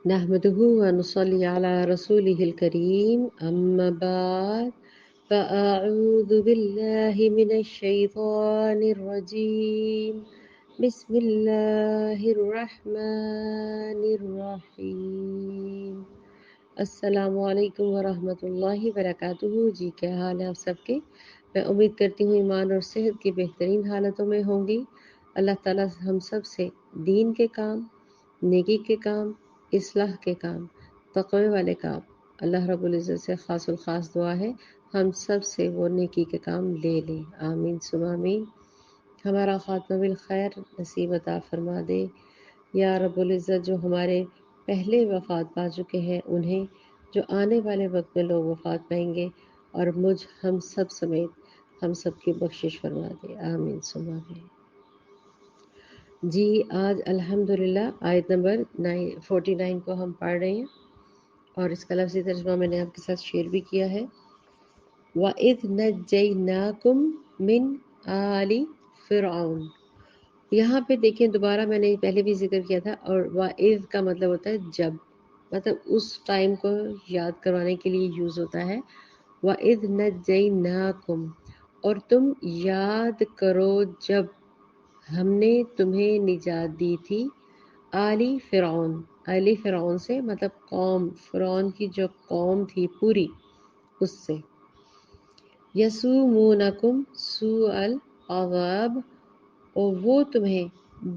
نحمده ونصلي على رسوله الكريم أما بعد فأعوذ بالله من الشيطان الرجيم بسم الله الرحمن الرحيم السلام علیکم ورحمۃ اللہ وبرکاتہ جی، کیا حال ہے آپ سب کے؟ میں امید کرتی ہوں ایمان اور صحت کی بہترین حالتوں میں ہوں گی۔ اللہ تعالیٰ ہم سب سے دین کے کام، نیکی کے کام، اصلاح کے کام، تقوی والے کام، اللہ رب العزت سے خاص الخاص دعا ہے ہم سب سے وہ نیکی کے کام لے لیں، آمین ثم آمین۔ ہمارا خاتمہ بالخیر نصیب عطا فرما دے یا رب العزت۔ جو ہمارے پہلے وفات پا چکے ہیں انہیں، جو آنے والے وقت میں لوگ وفات پائیں گے، اور ہم سب سمیت ہم سب کی بخشش فرما دے، آمین ثم آمین۔ جی، آج الحمدللہ آیت نمبر 49 کو ہم پڑھ رہے ہیں، اور اس کا لفظی ترجمہ میں نے آپ کے ساتھ شیئر بھی کیا ہے۔ وَإِذْ نَجَّيْنَاكُمْ مِنْ آلِ فِرْعَوْنَ۔ یہاں پہ دیکھیں، دوبارہ میں نے پہلے بھی ذکر کیا تھا، اور وَإِذْ کا مطلب ہوتا ہے جب، مطلب اس ٹائم کو یاد کروانے کے لیے یوز ہوتا ہے۔ وَإِذْ نَجَّيْنَاكُمْ، اور تم یاد کرو جب ہم نے تمہیں نجات دی تھی، آلی فرعون، آلی فرعون سے مطلب قوم، فرعون کی جو قوم تھی پوری، اس سے۔ یسومونکم سوء العذاب، اور وہ تمہیں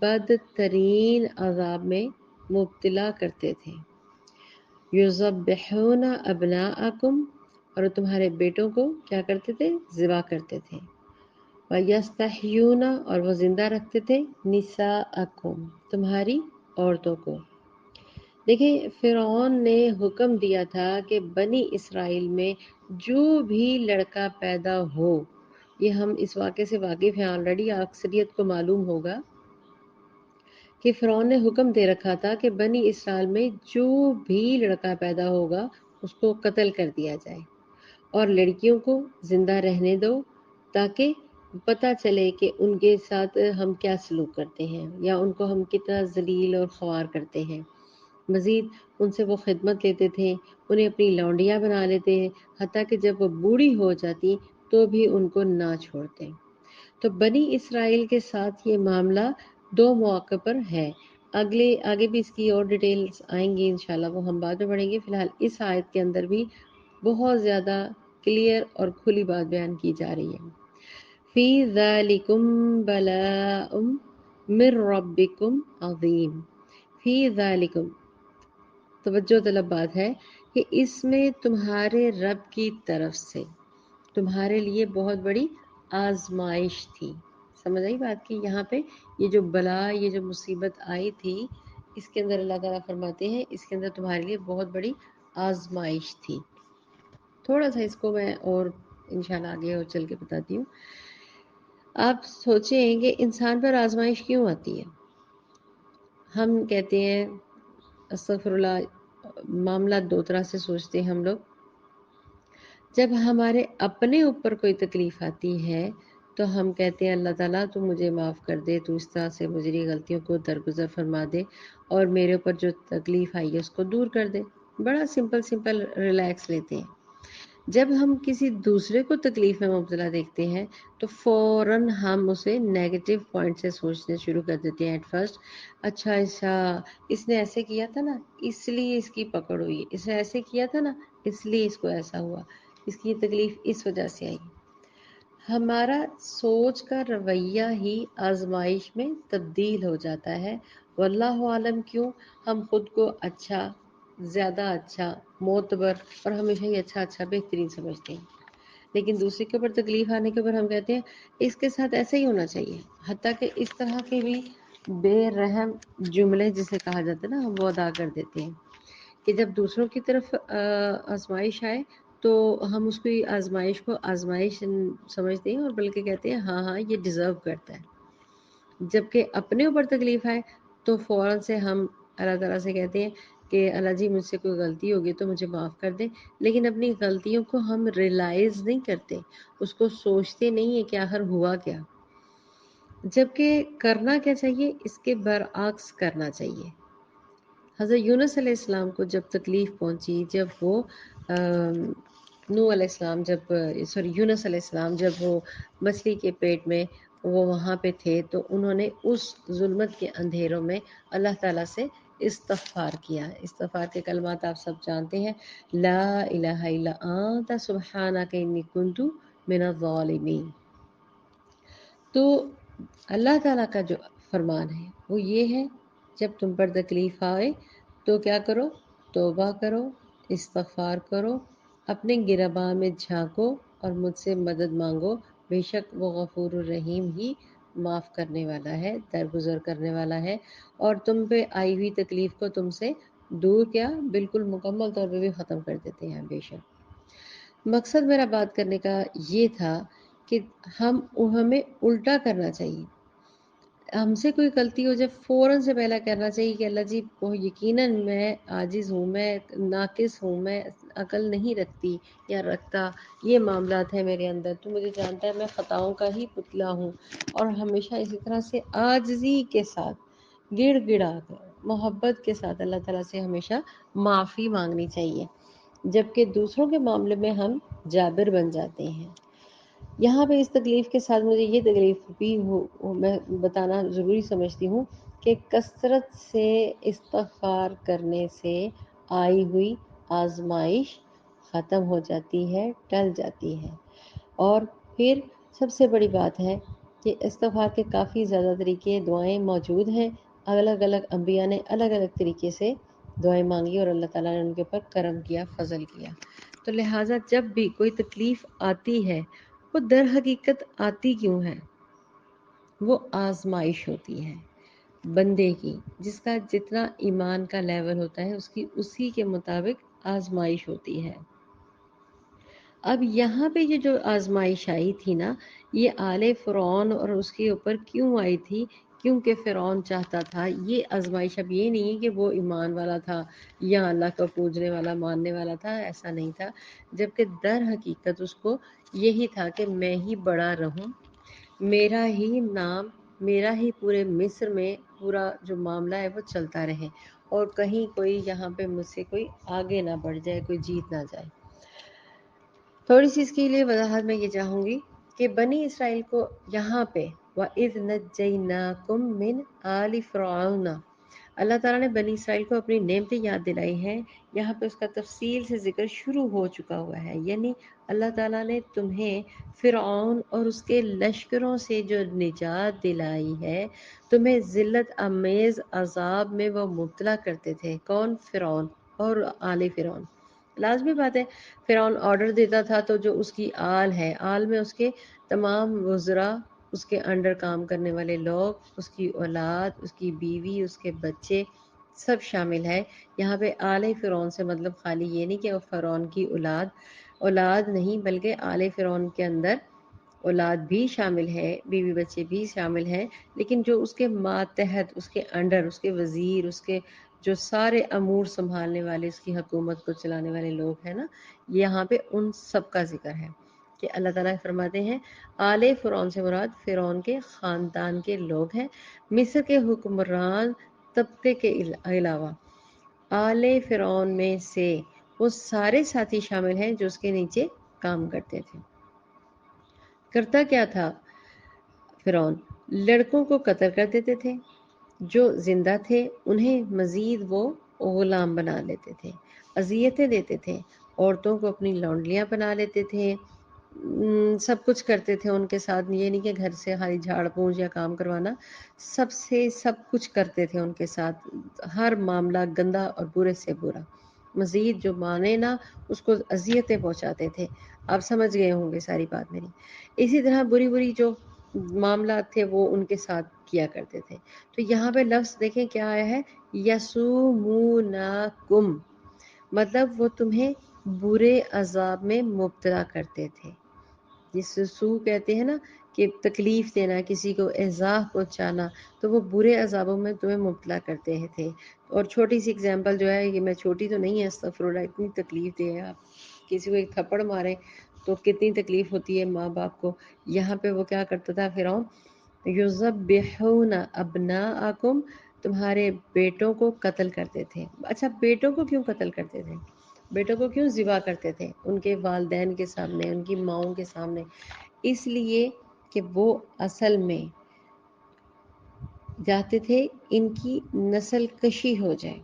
بدترین عذاب میں مبتلا کرتے تھے۔ یذبحون ابناءکم، اور تمہارے بیٹوں کو کیا کرتے تھے؟ ذبح کرتے تھے۔ وَيَسْتَحْيُونَ، اور وہ زندہ رکھتے تھے، نِسَاءَکُم، تمہاری عورتوں کو۔ دیکھیں، فرعون نے حکم دیا تھا کہ بنی اسرائیل میں جو بھی لڑکا پیدا ہو، یہ ہم اس واقعے سے واقف ہیں، آلریڈی اکثریت کو معلوم ہوگا کہ فرعون نے حکم دے رکھا تھا کہ بنی اسرائیل میں جو بھی لڑکا پیدا ہوگا اس کو قتل کر دیا جائے، اور لڑکیوں کو زندہ رہنے دو، تاکہ پتہ چلے کہ ان کے ساتھ ہم کیا سلوک کرتے ہیں، یا ان کو ہم کتنا ذلیل اور خوار کرتے ہیں۔ مزید ان سے وہ خدمت لیتے تھے، انہیں اپنی لونڈیاں بنا لیتے ہیں، حتیٰ کہ جب وہ بوڑھی ہو جاتی تو بھی ان کو نہ چھوڑتے۔ تو بنی اسرائیل کے ساتھ یہ معاملہ دو مواقع پر ہے۔ آگے بھی اس کی اور ڈیٹیلز آئیں گی انشاءاللہ، وہ ہم بعد میں پڑھیں گے۔ فی الحال اس آیت کے اندر بھی بہت زیادہ کلیئر اور کھلی بات بیان کی جا رہی ہے۔ فی ذالکم بلاء من ربکم عظیم، فی ذالکم، توجہ طلب بات ہے کہ اس میں تمہارے رب کی طرف سے تمہارے لیے بہت بڑی آزمائش تھی۔ سمجھ آئی بات کی؟ یہاں پہ یہ جو بلا، یہ جو مصیبت آئی تھی، اس کے اندر اللہ تعالیٰ فرماتے ہیں اس کے اندر تمہارے لیے بہت بڑی آزمائش تھی۔ تھوڑا سا اس کو میں اور انشاءاللہ آگے اور چل کے بتاتی ہوں۔ آپ سوچیں کہ انسان پر آزمائش کیوں آتی ہے؟ ہم کہتے ہیں استغفر اللہ، معاملہ دو طرح سے سوچتے ہیں ہم لوگ۔ جب ہمارے اپنے اوپر کوئی تکلیف آتی ہے تو ہم کہتے ہیں اللہ تعالیٰ تو مجھے معاف کر دے، تو اس طرح سے مجھے غلطیوں کو درگزر فرما دے، اور میرے اوپر جو تکلیف آئی ہے اس کو دور کر دے۔ بڑا سمپل ریلیکس لیتے ہیں۔ جب ہم کسی دوسرے کو تکلیف میں مبتلا دیکھتے ہیں تو فوراً ہم اسے نیگیٹو پوائنٹ سے سوچنے شروع کر دیتے ہیں۔ ایٹ فرسٹ، اچھا اس نے ایسے کیا تھا نا، اس لیے اس کی پکڑ ہوئی، اس نے ایسے کیا تھا نا، اس لیے اس کو ایسا ہوا، اس کی تکلیف اس وجہ سے آئی۔ ہمارا سوچ کا رویہ ہی آزمائش میں تبدیل ہو جاتا ہے۔ واللہ عالم کیوں ہم خود کو اچھا، زیادہ اچھا، معتبر اور ہمیشہ ہی اچھا بہترین سمجھتے ہیں، لیکن دوسرے کے اوپر تکلیف آنے کے اوپر ہم کہتے ہیں اس کے ساتھ ایسا ہی ہونا چاہیے۔ حتیٰ کہ اس طرح کے بھی بے رحم جملے جسے کہا جاتا ہے نا، ہم وہ ادا کر دیتے ہیں کہ جب دوسروں کی طرف آزمائش آئے تو ہم اس کی آزمائش کو آزمائش سمجھتے ہیں، اور بلکہ کہتے ہیں ہاں یہ ڈیزرو کرتا ہے۔ جبکہ اپنے اوپر تکلیف آئے تو فوراً سے ہم اللہ تعالیٰ سے کہتے ہیں کہ اللہ جی مجھ سے کوئی غلطی ہوگی تو مجھے معاف کر دیں، لیکن اپنی غلطیوں کو ہم ریلائز نہیں کرتے، اس کو سوچتے نہیں ہیں کہ آخر ہوا کیا۔ جبکہ کرنا کیا چاہیے؟ اس کے برعکس کرنا چاہیے۔ حضرت یونس علیہ السلام کو جب تکلیف پہنچی، جب وہ نوح علیہ السلام یونس علیہ السلام جب وہ مچھلی کے پیٹ میں وہ وہاں پہ تھے، تو انہوں نے اس ظلمت کے اندھیروں میں اللہ تعالیٰ سے استغفار کیا. استغفار کے کلمات آپ سب جانتے ہیں، لا الہ الا انت سبحانک انی کنت من الظالمین. تو اللہ تعالیٰ کا جو فرمان ہے وہ یہ ہے، جب تم پر تکلیف آئے تو کیا کرو؟ توبہ کرو، استغفار کرو، اپنے گرباں میں جھانکو اور مجھ سے مدد مانگو. بے شک وہ غفور الرحیم ہی معاف کرنے والا ہے، درگزر کرنے والا ہے، اور تم پہ آئی ہوئی تکلیف کو تم سے دور کیا بالکل مکمل طور پہ بھی ختم کر دیتے ہیں. بے شک مقصد میرا بات کرنے کا یہ تھا کہ ہمیں الٹا کرنا چاہیے. ہم سے کوئی غلطی ہو جائے فوراً سے پہلا کرنا چاہیے کہ اللہ جی وہ یقیناً میں عاجز ہوں، میں ناقص ہوں، میں عقل نہیں رکھتی یا رکھتا، یہ معاملات ہیں میرے اندر، تو مجھے جانتا ہے میں خطاؤں کا ہی پتلا ہوں. اور ہمیشہ اسی طرح سے عاجزی کے ساتھ گڑ گڑا کر محبت کے ساتھ اللہ تعالیٰ سے ہمیشہ معافی مانگنی چاہیے، جبکہ دوسروں کے معاملے میں ہم جابر بن جاتے ہیں. یہاں پہ اس تکلیف کے ساتھ مجھے یہ تکلیف بھی میں بتانا ضروری سمجھتی ہوں کہ کثرت سے استغفار کرنے سے آئی ہوئی آزمائش ختم ہو جاتی ہے، ٹل جاتی ہے. اور پھر سب سے بڑی بات ہے کہ استغفار کے کافی زیادہ طریقے، دعائیں موجود ہیں. الگ الگ انبیاء نے الگ الگ طریقے سے دعائیں مانگی اور اللہ تعالیٰ نے ان کے اوپر کرم کیا، فضل کیا. تو لہٰذا جب بھی کوئی تکلیف آتی ہے، وہ در حقیقت آتی کیوں ہے؟ وہ آزمائش ہوتی ہے بندے کی، جس کا جتنا ایمان کا لیول ہوتا ہے اس کی اسی کے مطابق آزمائش ہوتی ہے. اب یہاں پہ یہ جو آزمائش آئی تھی نا، یہ آل فرعون اور اس کے اوپر کیوں آئی تھی؟ کیونکہ فرعون چاہتا تھا، یہ آزمائش اب یہ نہیں ہے کہ وہ ایمان والا تھا یا اللہ کو پوجنے والا ماننے والا تھا، ایسا نہیں تھا. جبکہ در حقیقت اس کو یہی تھا کہ میں ہی بڑا رہوں، میرا ہی نام، میرا ہی پورے مصر میں پورا جو معاملہ ہے وہ چلتا رہے، اور کہیں کوئی یہاں پہ مجھ سے کوئی آگے نہ بڑھ جائے، کوئی جیت نہ جائے. تھوڑی سی اس کے لیے وضاحت میں یہ چاہوں گی کہ بنی اسرائیل کو یہاں پہ وَإِذْ نَجَّيْنَاكُمْ مِنْ آلِ فِرْعَوْنَ، اللہ تعالیٰ نے بنی اسرائیل کو اپنی نعمتیں یاد دلائی ہیں. یہاں پہ اس کا تفصیل سے ذکر شروع ہو چکا ہوا ہے، یعنی اللہ تعالیٰ نے تمہیں فرعون اور اس کے لشکروں سے جو نجات دلائی ہے، تمہیں ذلت امیز عذاب میں وہ مبتلا کرتے تھے. کون؟ فرعون اور آل فرعون. لازمی بات ہے، فرعون آرڈر دیتا تھا تو جو اس کی آل ہے، آل میں اس کے تمام وزراء، اس کے انڈر کام کرنے والے لوگ، اس کی اولاد، اس کی بیوی، اس کے بچے، سب شامل ہے. یہاں پہ آل فرعون سے مطلب خالی یہ نہیں کہ وہ فرعون کی اولاد نہیں، بلکہ آل فرعون کے اندر اولاد بھی شامل ہے، بیوی بچے بھی شامل ہیں، لیکن جو اس کے ماتحت، اس کے انڈر، اس کے وزیر، اس کے جو سارے امور سنبھالنے والے، اس کی حکومت کو چلانے والے لوگ ہیں نا، یہاں پہ ان سب کا ذکر ہے کہ اللہ تعالیٰ فرماتے ہیں آل فرعون سے مراد فرعون کے خاندان کے لوگ ہیں. مصر کے حکمران طبقے کے علاوہ آل فرعون میں سے وہ سارے ساتھی شامل ہیں جو اس کے نیچے کام کرتے تھے. کرتا کیا تھا فرعون؟ لڑکوں کو قتل کر دیتے تھے، جو زندہ تھے انہیں مزید وہ غلام بنا لیتے تھے، اذیتیں دیتے تھے، عورتوں کو اپنی لونڈلیاں بنا لیتے تھے، سب کچھ کرتے تھے ان کے ساتھ. یہ نہیں کہ گھر سے خالی جھاڑ پونچھ یا کام کروانا، سب کچھ کرتے تھے ان کے ساتھ، ہر معاملہ گندا اور برے سے برا. مزید جو مانے نا اس کو اذیتیں پہنچاتے تھے. آپ سمجھ گئے ہوں گے ساری بات میری. اسی طرح بری جو معاملات تھے وہ ان کے ساتھ کیا کرتے تھے. تو یہاں پہ لفظ دیکھیں کیا آیا ہے، یسومونکم، مطلب وہ تمہیں برے عذاب میں مبتلا کرتے تھے. جس سو کہتے ہیں نا کہ تکلیف دینا، کسی کو ایذا پہنچانا، تو وہ برے عذابوں میں تمہیں مبتلا کرتے تھے. اور چھوٹی سی اگزامپل جو ہے، یہ میں چھوٹی تو نہیں ہے، استغفر اللہ، اتنی تکلیف دے ہے. آپ کسی کو ایک تھپڑ مارے تو کتنی تکلیف ہوتی ہے ماں باپ کو. یہاں پہ وہ کیا کرتا تھا فرعون، یذبحون ابناءکم، تمہارے بیٹوں کو قتل کرتے تھے. اچھا بیٹوں کو کیوں قتل کرتے تھے؟ بیٹوں کو کیوں ذبح کرتے تھے ان کے والدین کے سامنے، ان کی ماؤں کے سامنے؟ اس لیے کہ وہ اصل میں چاہتے تھے ان کی نسل کشی ہو جائے،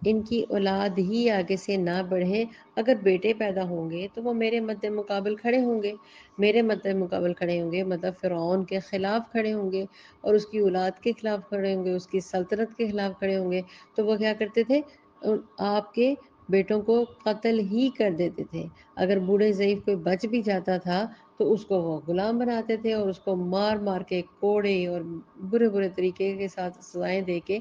ان کی اولاد ہی آگے سے نہ بڑھے. اگر بیٹے پیدا ہوں گے تو وہ میرے مد مقابل کھڑے ہوں گے، میرے مد مقابل کھڑے ہوں گے مطلب فرعون کے خلاف کھڑے ہوں گے، اور اس کی اولاد کے خلاف کھڑے ہوں گے، اس کی سلطنت کے خلاف کھڑے ہوں گے. تو وہ کیا کرتے تھے؟ آپ کے بیٹوں کو قتل ہی کر دیتے تھے. اگر بوڑھے ضعیف کوئی بچ بھی جاتا تھا تو اس کو وہ غلام بناتے تھے اور اس کو مار مار کے کوڑے اور برے برے طریقے کے ساتھ سزائیں دے کے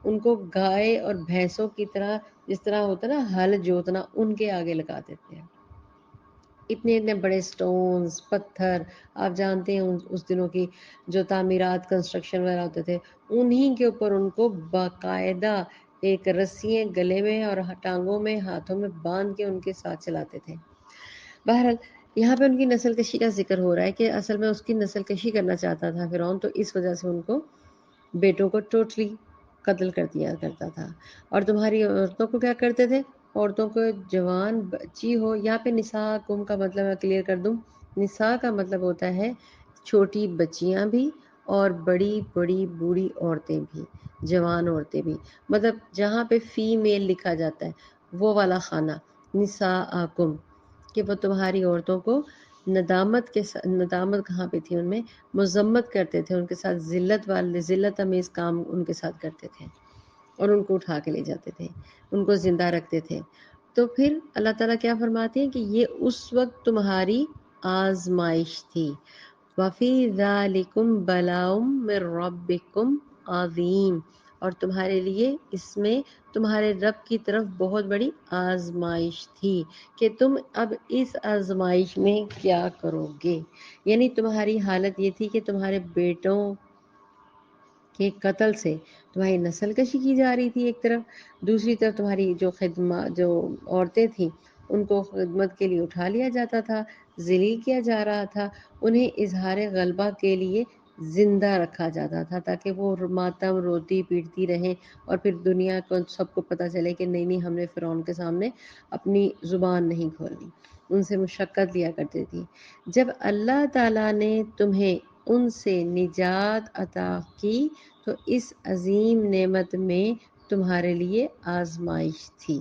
ان کو گائے اور بھینسوں کی طرح، جس طرح ہوتا نا ہل جوتنا، ان کے آگے لگا دیتے ہیں. اتنے اتنے بڑے سٹونز، پتھر، آپ جانتے ہیں اس دنوں کی جو تعمیرات، کنسٹرکشن وغیرہ ہوتے تھے، انہی کے اوپر ان کو باقاعدہ ایک رسیاں گلے میں اور ٹانگوں میں، ہاتھوں میں باندھ کے ان کے ساتھ چلاتے تھے. بہرحال یہاں پہ ان کی نسل کشی کا ذکر ہو رہا ہے کہ اصل میں اس کی نسل کشی کرنا چاہتا تھا فرعون، تو اس وجہ سے ان کو بیٹوں کو ٹوٹلی قتل کر دیا کرتا تھا. اور تمہاری عورتوں کو کیا کرتے تھے؟ عورتوں کو جوان بچی ہو، یہاں پہ نساء کم کا مطلب میں کلیئر کر دوں. نساء کا مطلب ہوتا ہے چھوٹی بچیاں بھی اور بڑی بڑی بوڑھی عورتیں بھی، جوان عورتیں بھی. مطلب جہاں پہ فی میل لکھا جاتا ہے وہ والا خانہ نساءکم، کہ وہ تمہاری عورتوں کو ندامت کہاں پہ تھی؟ ان میں مذمت کرتے تھے، ان کے ساتھ ذلت امیز کام ان کے ساتھ کرتے تھے اور ان کو اٹھا کے لے جاتے تھے، ان کو زندہ رکھتے تھے. تو پھر اللہ تعالیٰ کیا فرماتے ہیں کہ یہ اس وقت تمہاری آزمائش تھی. وَفِي ذَلِكُمْ بَلَاءٌ مِّن رَّبِّكُمْ عَظِيمٌ، اور تمہارے لیے اس میں تمہارے رب کی طرف بہت بڑی آزمائش تھی کہ تم اب اس آزمائش میں کیا کرو گے. یعنی تمہاری حالت یہ تھی کہ تمہارے بیٹوں کے قتل سے تمہاری نسل کشی کی جا رہی تھی ایک طرف، دوسری طرف تمہاری جو عورتیں تھیں ان کو خدمت کے لیے اٹھا لیا جاتا تھا، ذلیل کیا جا رہا تھا، انہیں اظہار غلبہ کے لیے زندہ رکھا جاتا تھا تاکہ وہ ماتم روتی پیٹتی رہیں اور پھر دنیا کو سب کو پتہ چلے کہ نہیں نہیں ہم نے فرعون کے سامنے اپنی زبان نہیں کھولی. ان سے مشقت لیا کرتی تھی. جب اللہ تعالیٰ نے تمہیں ان سے نجات عطا کی تو اس عظیم نعمت میں تمہارے لیے آزمائش تھی.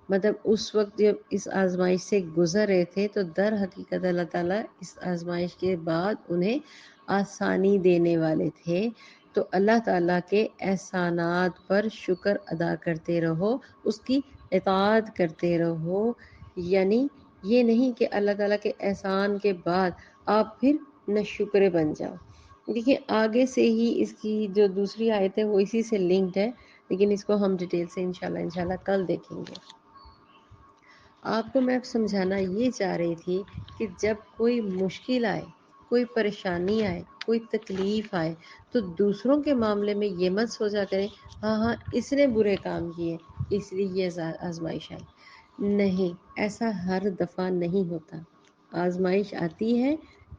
مطلب اس وقت جب اس آزمائش سے گزر رہے تھے تو در حقیقت اللہ تعالیٰ اس آزمائش کے بعد انہیں آسانی دینے والے تھے. تو اللہ تعالیٰ کے احسانات پر شکر ادا کرتے رہو، اس کی اطاعت کرتے رہو. یعنی یہ نہیں کہ اللہ تعالیٰ کے احسان کے بعد آپ پھر ناشکرے بن جاؤ. دیکھیے آگے سے ہی اس کی جو دوسری آیت ہے وہ اسی سے لنکڈ ہے، لیکن اس کو ہم ڈیٹیل سے انشاءاللہ کل دیکھیں گے. آپ کو میں سمجھانا یہ چاہ رہی تھی کہ جب کوئی مشکل آئے، کوئی پریشانی آئے، کوئی تکلیف آئے تو دوسروں کے معاملے میں یہ مت سوچا کریں ہاں اس نے برے کام کیے اس لیے یہ آزمائش آئی. نہیں، ایسا ہر دفعہ نہیں ہوتا. آزمائش آتی ہے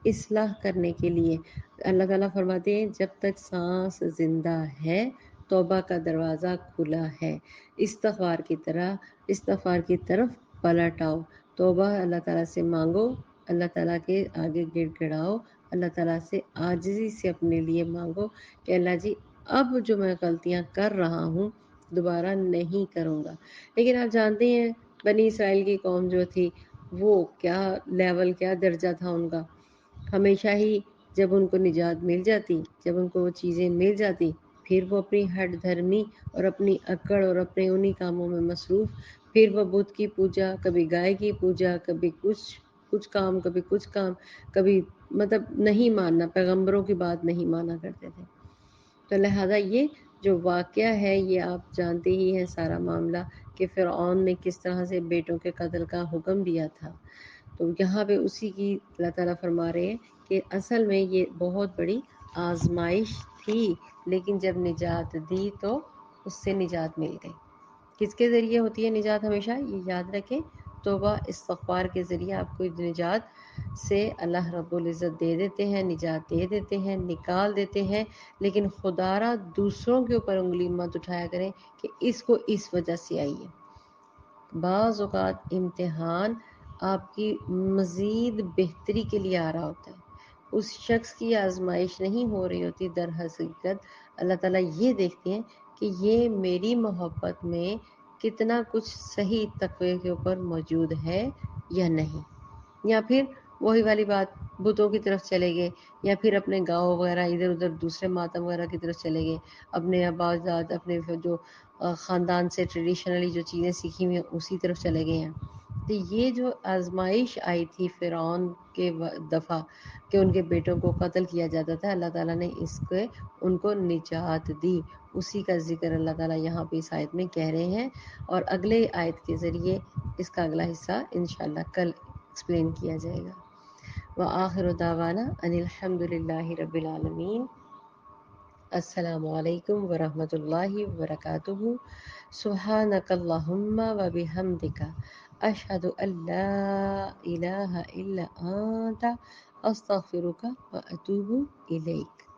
اصلاح کرنے کے لیے. اللہ تعالیٰ فرماتے ہیں جب تک سانس زندہ ہے توبہ کا دروازہ کھلا ہے، استغفار کی طرف پلٹ آؤ، توبہ اللہ تعالیٰ سے مانگو، اللہ تعالیٰ کے آگے گڑ گڑاؤ، اللہ تعالیٰ سے عاجزی سے اپنے لیے مانگو کہ اللہ جی اب جو میں غلطیاں کر رہا ہوں دوبارہ نہیں کروں گا. لیکن آپ جانتے ہیں بنی اسرائیل کی قوم جو تھی وہ کیا لیول، کیا درجہ تھا ان کا. ہمیشہ ہی جب ان کو نجات مل جاتی، جب ان کو وہ چیزیں مل جاتی، پھر وہ اپنی ہٹ دھرمی اور اپنی اکڑ اور اپنے انہی کاموں میں مصروف. پھر وہ بت کی پوجا، کبھی گائے کی پوجا، کبھی کچھ کام، کبھی کچھ کام، کبھی مطلب نہیں ماننا، پیغمبروں کی بات نہیں مانا کرتے تھے. تو لہذا یہ جو واقعہ ہے یہ آپ جانتے ہی ہیں سارا معاملہ کہ فرعون نے کس طرح سے بیٹوں کے قتل کا حکم دیا تھا. تو یہاں پہ اسی کی اللہ تعالیٰ فرما رہے ہیں کہ اصل میں یہ بہت بڑی آزمائش تھی، لیکن جب نجات دی تو اس سے نجات مل گئی. کس کے ذریعے ہوتی ہے نجات؟ ہمیشہ یہ یاد رکھیں، توبہ استغفار کے ذریعے آپ کو نجات سے اللہ رب العزت دے دیتے ہیں، نجات دے دیتے ہیں، نکال دیتے ہیں۔ لیکن خدا را دوسروں کے اوپر انگلی مت اٹھایا کریں کہ اس کو اس وجہ سے آئی ہے۔ بعض اوقات امتحان آپ کی مزید بہتری کے لیے آ رہا ہوتا ہے، اس شخص کی آزمائش نہیں ہو رہی ہوتی، در حقیقت اللہ تعالیٰ یہ دیکھتے ہیں کہ یہ میری محبت میں کتنا کچھ صحیح تقوی کے اوپر موجود ہے یا نہیں۔ یا پھر وہی والی بات، بتوں کی طرف چلے گئے، یا پھر اپنے گاؤں وغیرہ ادھر ادھر دوسرے ماتم وغیرہ کی طرف چلے گئے، اپنے آبا اجداد اپنے جو خاندان سے ٹریڈیشنلی جو چیزیں سیکھی ہوئی ہیں اسی طرف چلے گئے ہیں۔ تو یہ جو آزمائش آئی تھی فرعون کے دفعہ کہ ان کے بیٹوں کو قتل کیا جاتا تھا، اللہ تعالیٰ نے اس کے ان کو نجات دی، اسی کا ذکر اللہ تعالیٰ یہاں پہ اس آیت میں کہہ رہے ہیں، اور اگلے آیت کے ذریعے اس کا اگلا حصہ انشاءاللہ کل ایکسپلین کیا جائے گا۔ وآخر دعوانا ان الحمد للہ رب العالمین۔ السلام علیکم ورحمۃ اللہ وبرکاتہ۔ سبحانک اللہم وبحمدک، اشہد ان لا الہ الا انت، استغفرک واتوب الیک۔